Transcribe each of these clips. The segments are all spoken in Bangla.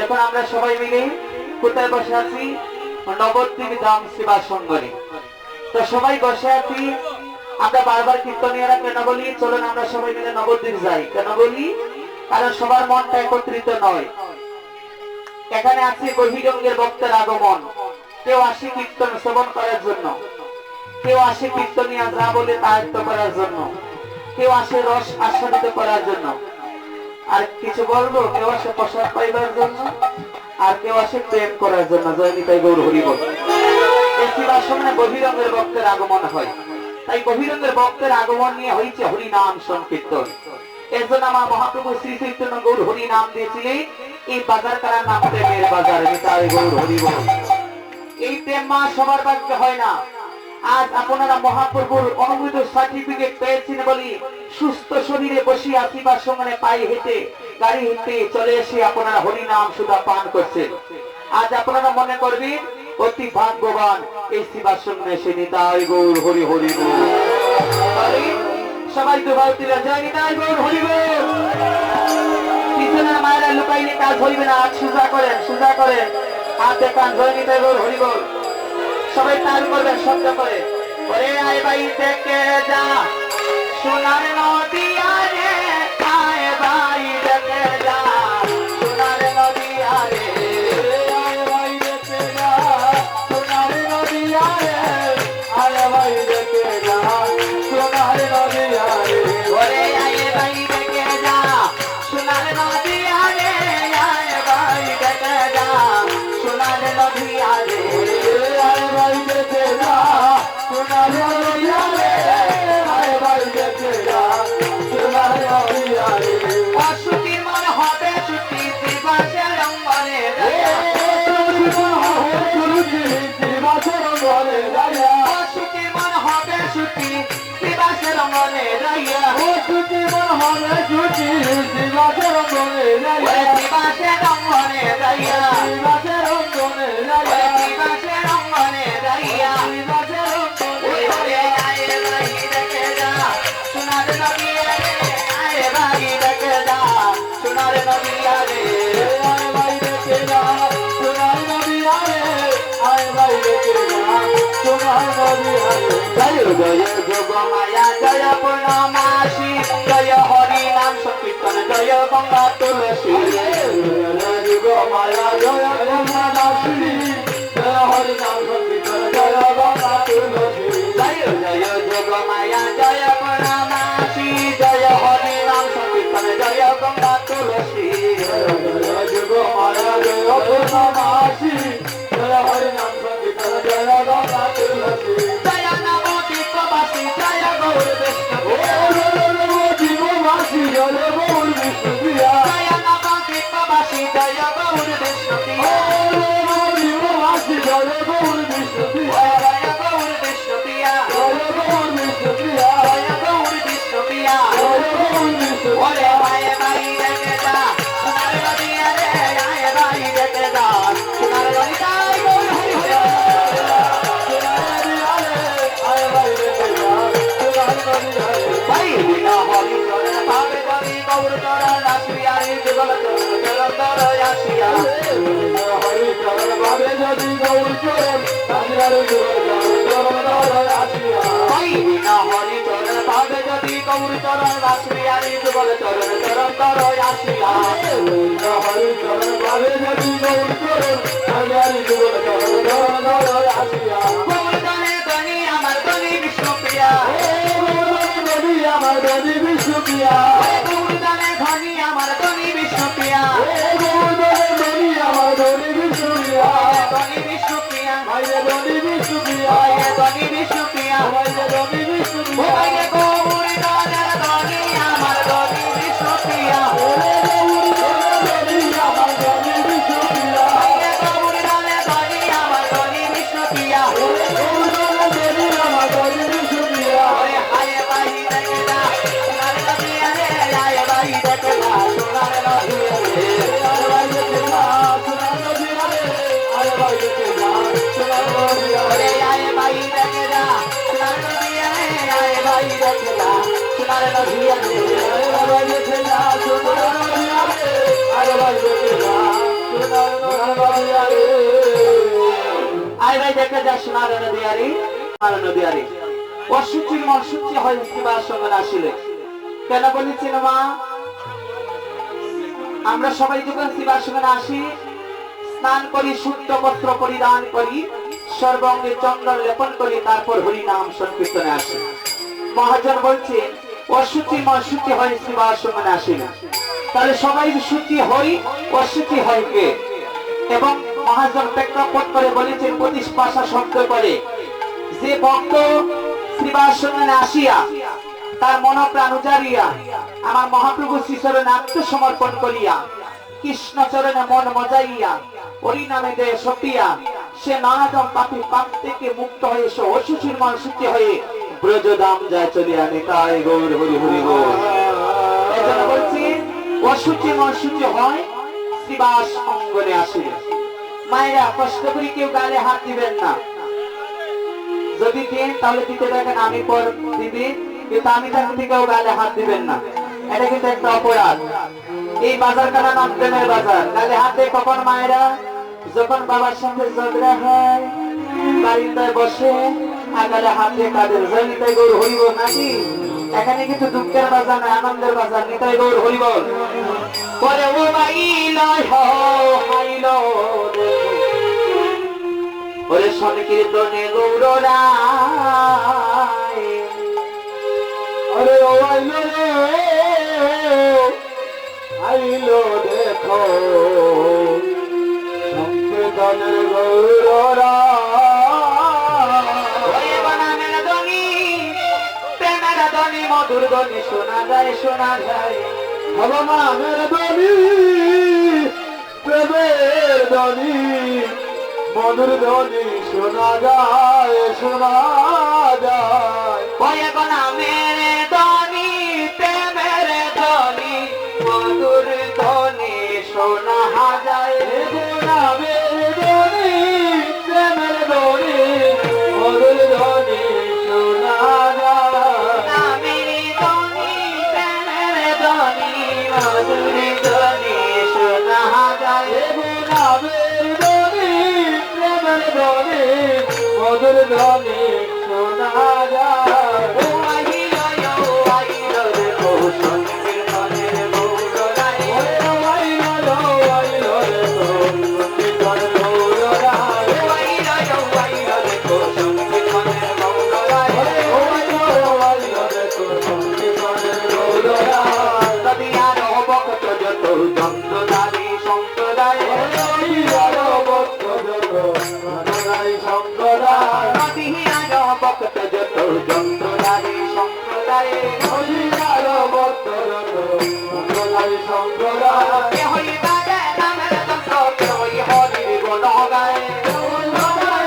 এখন আমরা সবাই মিলে কোথায় বসে আছি? নবদ্বীপ ধাম সেবা সংঘে। তো সবাই বসে আছি, আমরা বারবার কীর্তনীয়রা কেন বলি চলুন আমরা সবাই মিলে নবদ্বীপ যাই। কেন বলি? কারণ সবার মনটা একত্রিত নয়। এখানে আছে বহিরঙ্গের ভক্তের আগমন। কেউ আসে কীর্তন শ্রবণ করার জন্য, কেউ আসে কীর্তনীয় যা বলে তা আয়ত্ত করার জন্য, কেউ আসে রস আস্বাদিত করার জন্য, আর কিছু বলবো কেউ আসে প্রসাদ পাইবার জন্য, আর কেউ আসে প্রেম করার জন্য। জয় নিতাই গৌর হরি বল। এই সেবার সামনে বহিরঙ্গের ভক্তের আগমন হয়। তাই বহিরঙ্গের ভক্তের আগমন নিয়ে হয়েছে হরিনাম সংকীর্তন। এর জন্য আমার মহাপ্রভু শ্রী চৈতন্য গৌর হরি নাম দিয়েছিলেন এই বাজার কারার নাম প্রেমের বাজার। নিতাই গৌর হরি বল। এই প্রেম মা সবার ভাগ্যে হয় না। আজ আপনারা মহাপ্রভুর অনুমোদিত সার্টিফিকেট পেয়েছেন বলি সুস্থ শরীরে বসে আসিবার সঙ্গে পায়ে হেঁটে গাড়ি হেঁটে চলে এসে আপনারা হরিনাম সুধা পান করছেন। আজ আপনারা মনে করবেন অতি ভাগ্যবান এই শিবার সঙ্গে এসে। নিতাই গৌর হরি হরি বল। সবাই তো ভাব দিলেন জয় নিতাই গৌর হরি বল। পিছনের মায়েরা লুকাইলে কাজ হইবে না। আজ সুজা করেন, সুজা করেন, হাত দেখান, জয় নিতাই গৌর হরি বল। সবাই তাল করবেন শব্দ করে। ওরে আয় ভাই দেখে যা সোনার নদিয়া রে, আয় ভাই দেখে যা সোনার নদিয়া রে, আয় ভাই দেখে যা সোনার নদিয়া রে, আয় ভাই দেখে যা সোনার নদিয়া রে। ওরে আয় ভাই দেখে যা সোনার নদিয়া রে, আয় ভাই দেখে যা সোনার নদিয়া রে, আয় ভাই দেখে যা সোনার নদিয়া রে, আয় ভাই দেখে যা সোনার নদিয়া রে। অসুখী মন হবে ছুটি দিবসের রঙ্গনে রায়া, অসুখী মন হবে ছুটি দিবসের রঙ্গনে রায়া, অসুখী মন হবে ছুটি দিবসের রঙ্গনে রায়া, দিবসের রঙ্গনে রায়া, দিবসের রঙ্গনে রায়া, দিবসের রঙ্গনে রায়া, দিবসের রঙ্গনে রায়া। আয় ভাই দেখে যা সোনার নদিয়া রে, আয় ভাই দেখে যা সোনার নদিয়া রে, আয় ভাই দেখে যা সোনার নদিয়া রে, আয় ভাই দেখে যা সোনার নদিয়া রে। জয় জয় যোগ মায়া জয় পূর্ণমাসী, জয় হরি নাম সংকীর্তন জয় গঙ্গা তুলসী, যোগ মায়া জয় পূর্ণমাসী, জয় হরি নাম সংকীর্তন জয় গঙ্গা তুলসী, জয় জয় যোগ মায়া জয় পূর্ণমাসী, জয় হরি নাম সংকীর্তন জয় গঙ্গা তুলসী, যোগ মায়া জয় পূর্ণমাসী, জয় হরি নাম সংকীর্তন জয় গঙ্গা তুলসী, জয় নবদ্বীপবাসী জয় গৌর বিষ্ণু, জয় গৌর বিষ্ণুপ্রিয়া জয় নবদ্বীপবাসী জয় গৌর বিষ্ণুপ্রিয়া নবদ্বীপবাসী জয় গৌর বিষ্ণুপ্রিয়া জয় গৌর বিষ্ণুপ্রিয়া জয় গৌর বিষ্ণুপ্রিয়া জয় গৌর বিষ্ণুপ্রিয়া জয় গৌর বিষ্ণুপ্রিয়া ওরে ভাই ভাই দেখে যা সোনার নদিয়া রে আয় ভাই দেখে যা সোনার নদিয়া গৌর হরি হরি ভাই বিনা হরি চরণ পাবে যদি গৌর চরণ আসিয়া রে যুগল চরণ চরণ আসিয়া হরি চরণ ভাবে যদি গৌর চরণ আসিয়ারে চরণ আসিয়া ভাই বিনা হরি চরণ পাবে যদি গৌর চরণ আসিয়া রে যুগল চরণ চরণ আসিয়া হরি চরণ ভাবে যদি গৌর চরণ আসিয়ারে চরণ আসিয়া গৌর ধনে ধনি আমার ধনি বিষ্ণুপ্রিয়া আমার ধনী বিষ্ণুপ্রিয়া গৌর ধনে ধনি আমার ধনি বিষ্ণুপ্রিয়া ধনী আমার ধনী বিষ্ণুপ্রিয়া ধনি বিষ্ণুপ্রিয়া ভাইয়া ধনী বিষ্ণুপ্রিয়া ধনি বিষ্ণুপ্রিয়া ভাইয়া ধনী বিষ্ণুপ্রিয়া ভাইয়া গৌর ধনের ধনি আমার ধনি বিষ্ণুপ্রিয়া আমার ধনী বিষ্ণুপ্রিয়া ভাইয়া গৌর ধনের ধনি আমার ধনি বিষ্ণুপ্রিয়া আমার ধনী বিষ্ণুপ্রিয়া ওরে হায় ভাই দেখে না সোনার নদিয়া রে আয় ভাই দেখে না সোনার নদিয়া রে ওরে আয় ভাই দেখে না সোনার নদিয়া রে আয় ভাই দেখে না সোনার নদিয়া রে আয় ভাই দেখে যা সোনার নদিয়া রে সোনার নদিয়া রে অসুচির মন সূচি হয় শিবার সঙ্গে আসিলে কেন বলেছেন মা আমরা সবাই যখন শিবার সঙ্গে আসি স্নান করি শুদ্ধ বস্ত্র পরিধান করি সর্বাঙ্গে চন্দন লেপন করি তারপর হরি নাম সংকীর্তনে আসি মহাজন বলছে অসুচি মন সূচি হয় শিবার সঙ্গে আসিলে তাহলে সবাই সূচি হই অসুচি হয় কে এবং মহাজন প্রেক্ষাপট করে বলেছেন 25 ভাষা শব্দ করে যে ভক্ত শ্রীবাসনে আসিয়া তার মনপ্রাণ উজারিয়া আমার মহাপ্রভু শ্রীচরণে আত্মসমর্পণ করিয়া কৃষ্ণ চরণে মন মজাইয়া হরি নামে দেয় সপিয়া সে নানারকম পাপী পাপ থেকে মুক্ত হয়ে সে অসুচির মন শুচি হয়ে ব্রজধাম যায় চলিয়া নিতাই গৌর হরি হরি গৌর এজন্য বলছি অসুচি মন শুচি হয় শ্রীবাস অঙ্গনে আসিলে মায়েরা কষ্ট করে কেউ গালে হাত দিবেন না যদি দেন তাহলে দিতে দেখেন আমি পর দিবি কিন্তু আমি তাকে থেকেও গালে হাত দিবেন না এটা কিন্তু একটা অপরাধ এই বাজার কাটা নাম প্রেমের বাজার গালে হাতে কখন মায়েরা যখন বাবার সঙ্গে ঝগড়া হয় বারিন্দায় বসে আর গালে হাতে কাঁদের জয় নিতাই গৌর হরিবল নাকি এখানে কিন্তু দুঃখের বাজার না আনন্দের বাজার নিতাই গৌর হরিবল পরে ও মাইল হাইল ওরে সংকীর্তনে গৌরায় আরে ও আইলো রে আইলো দেখো সংকীর্তনের গৌররা ওরে বানামের ধ্বনি প্রেমের ধ্বনি মধুর ধ্বনি শোনা যায় ভগবানের ধ্বনি প্রেমের ধ্বনি মধুর ধ্বনি শোনা যায় ওরে বানামের ধ্বনি প্রেমের ধ্বনি মধুর ধ্বনি শোনা যায় প্রেমের ধ্বনি প্রেমের ধ্বনি মধুর ধ্বনি শোনা যায় নামের ধ্বনি প্রেমের ধ্বনি মধুর ধ্বনি শোনা যায় নামের ধ্বনি প্রেমের ধ্বনি মধুর ধ্বনি শোনা যায় ও আহিলো আহিলো রে ও সংকীর্তনের গৌরায় সম্প্রদায় সম্প্রদায় সম্প্রদায় কে হই বাজে নামের যন্ত্র কে হই হরির গুণ গায়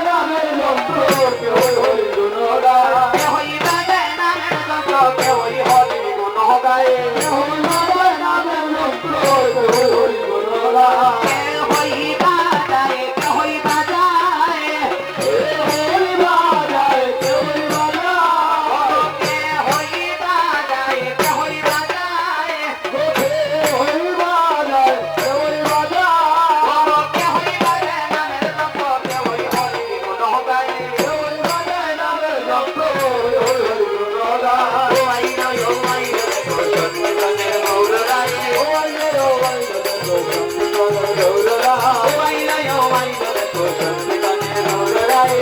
নামের যন্ত্র কেউ হরি গুণ গায় কে হই বাজে নামের যন্ত্র কে হই হরির গুণ গায় নামের যন্ত্র কেউ হরি গুণ গায় কে হই বাজায় কে হই বাজায় হরি বাজায় কেউ হরি বাজায় কে হই বাজায় কে হই বাজায় হরি বাজায় কেউ হরি বাজায় কে হই বাজে নামের যন্ত্র কে হই হরির গুণ গায় নামের যন্ত্র হরি হরি গুণ গায় ও আইলো ও আইলো তো সত্যনের গৌর রায় ও আইলো ও আইলো তো সত্যনের গৌর রায়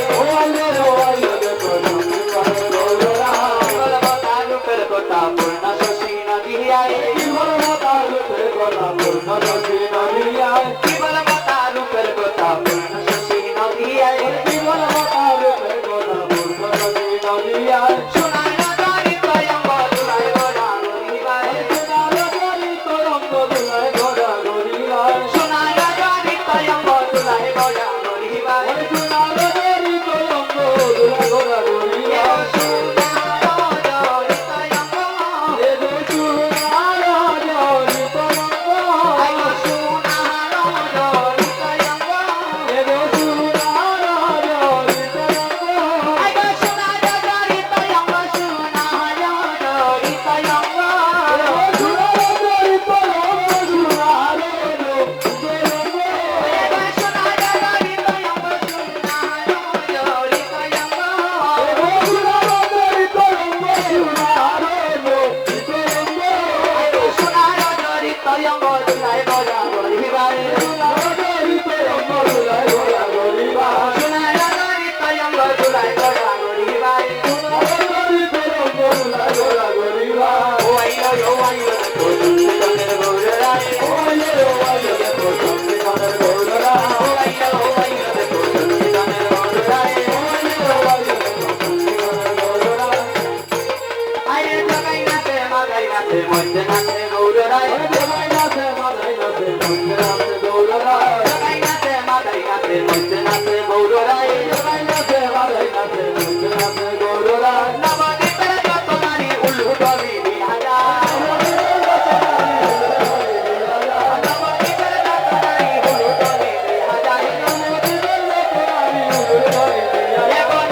বলবো তার রূপের কথা পূর্ণ শশী নদী আয় কি বলবো তার রূপের কথা পূর্ণ শশী নদী আয় সোনার নগরী তয়ঙ্গ দুলায় গড়া গরিবায় সোনার নগরী তয়ঙ্গ দুলায় গড়া গরিবায় মধ্যে নাচে গৌর রায় জগাই নাচে মাদাই নাচে মধ্যে নাচে গৌর রায় নবদ্বীপের যত নারী উল্লুট বিহা যায় নবদ্বীপের যত নারী উল্লুট বিহা যায় এগো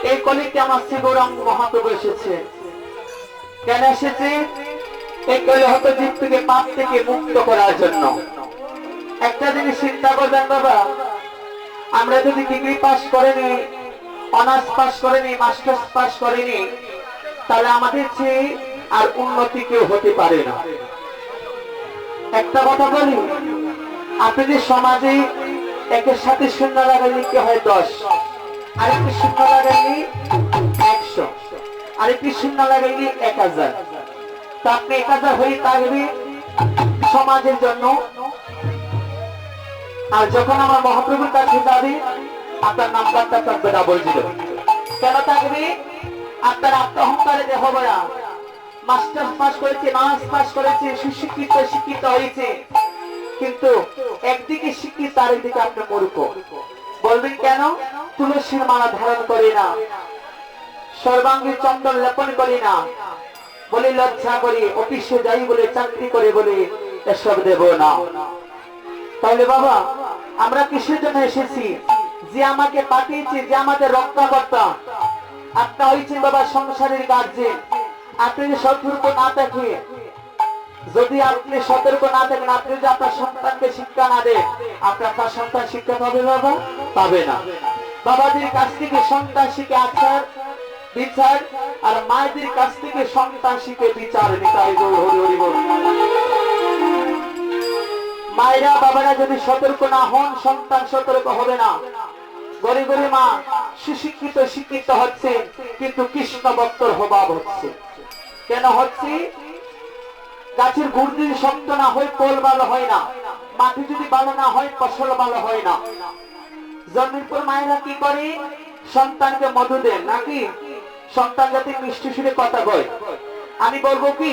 এই কলিতে আমার শ্রী গৌরাঙ্গ মহাপ্রভু এসেছে। কেন এসেছে? এই কলিহত জীব থেকে পাপ থেকে মুক্ত করার জন্য। একটা জিনিস চিন্তা করবেন বাবা, আমরা যদি ডিগ্রি পাস করিনি, অনার্স পাস করিনি, মাস্টার্স পাস করিনি, তাহলে আমাদের চেয়ে আর উন্নতি কেউ হতে পারে না। একটা কথা বলি, আপনাদের সমাজে একের সাথে শূন্য লাগাইলে কি হয় 10, আরেকটি শূন্য লাগাইলে 100, আরেকটি শূন্য লাগাইলে 1000। তা আপনি 1000 হয়ে থাকবে সমাজের জন্য। আর যখন আমার মহাপ্রভুর কাছে যাবে আপনার নাম্বারটা থাকবে ডাবল 0। কেন থাকবে? আপনার আত্মহংকারে দেহ বড়া, মাস্টার পাস করেছে, নার্স পাস করেছে, সুশিক্ষিত শিক্ষিত হয়েছে, কিন্তু একদিকে শিক্ষিত আরেকদিকে আপনি মূর্খ। বলবেন কেন? তুলসীর মালা ধারণ করি না, সর্বাঙ্গে চন্দন লেপন করি না, বলে লজ্জা করি, অফিসে যাই বলে, চাকরি করে বলে এসব দেব না। তাহলে বাবা আমরা কিসের জন্য এসেছি? যে আমাকে পাঠিয়েছে, যে আমাদের রক্ষাকর্তা। আপনি হয়েছেন বাবা সংসারের গার্জেন। আপনি যদি সতর্ক না থাকেন, যদি আপনি সতর্ক না থাকেন, আপনি যদি আপনার সন্তানকে শিক্ষা না দেন, আপনার সন্তান শিক্ষা পাবে বাবা? পাবে না। বাবাদের কাছ থেকে সন্তান শিখে আচার বিচার, আর মায়েদের কাছ থেকে সন্তান শিখে বিচার। নিতাই গৌর হরি হরি বল। মায়েরা বাবারা যদি সতর্ক না হন, সন্তান সতর্ক হবে না। গরি গরি মা সুশিক্ষিত শিক্ষিত হচ্ছে, কিন্তু কৃষ্ণ ভক্তর অভাব হচ্ছে। কেন হচ্ছে? গাছের গুড় যদি শক্ত না হয় ফল ভালো হয় না, মাটি যদি ভালো না হয় ফসল ভালো হয় না। জন্মের পর মায়েরা কি করে? সন্তানকে মধু দেন নাকি? সন্তান যাতে মিষ্টি সুরে কথা কয়। আমি বলবো কি,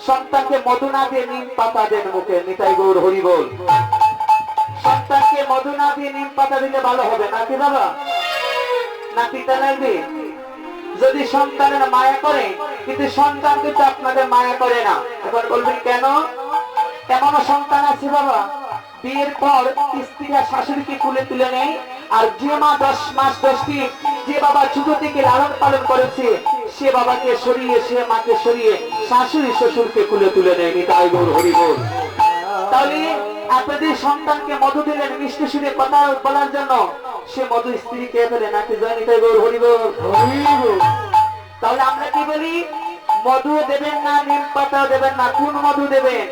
সন্তানকে মধু না দিয়ে নিম পাতা দেন মুখে। নিতাই গৌর হরি বল। সন্তানকে মধু না দিয়ে নিম পাতা দিলে ভালো হবে নাকি বাবা? নাকি তা লাগবে? যদি সন্তানের মায়া করে, কিন্তু সন্তান কিন্তু আপনাদের মায়া করে না। এখন বলবেন কেন? এমনও সন্তান আছে বাবা, বিয়ের পর স্ত্রীরা শাশুড়িকে কুলে তুলে নেয়, আর যে মা 10 মাস 10 দিন যে বাবা ছোট থেকে লালন পালন করেছে, সে বাবাকে সরিয়ে, সে মাকে সরিয়ে শাশুড়ি শ্বশুরকে কুলে তুলে নেয়। নিতাই গৌর হরি বল। তাহলে আপনাদের সন্তানকে মধু দিলেন মিষ্টি সুরে কথা বলার জন্য, সে মধু স্ত্রী খেয়ে ফেলে নাকি? জয় নিতাই গৌর হরি বল। তাহলে আমরা কি বলি? মধু দেবেন না, নিম পাতাও দেবেন না। কোন মধু দেবেন?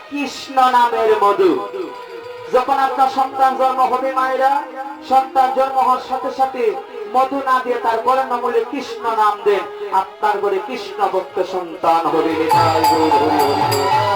কৃষ্ণ নামের মধু। যখন আপনার সন্তান জন্ম হবে মায়েরা, সন্তান জন্ম হওয়ার সাথে সাথে মধু না দিয়ে তার বরেণ্য মূলে কৃষ্ণ নাম দেন, আপনার ঘরে কৃষ্ণ ভক্ত সন্তান হবে। নিতাই গৌর হরি হরি বল।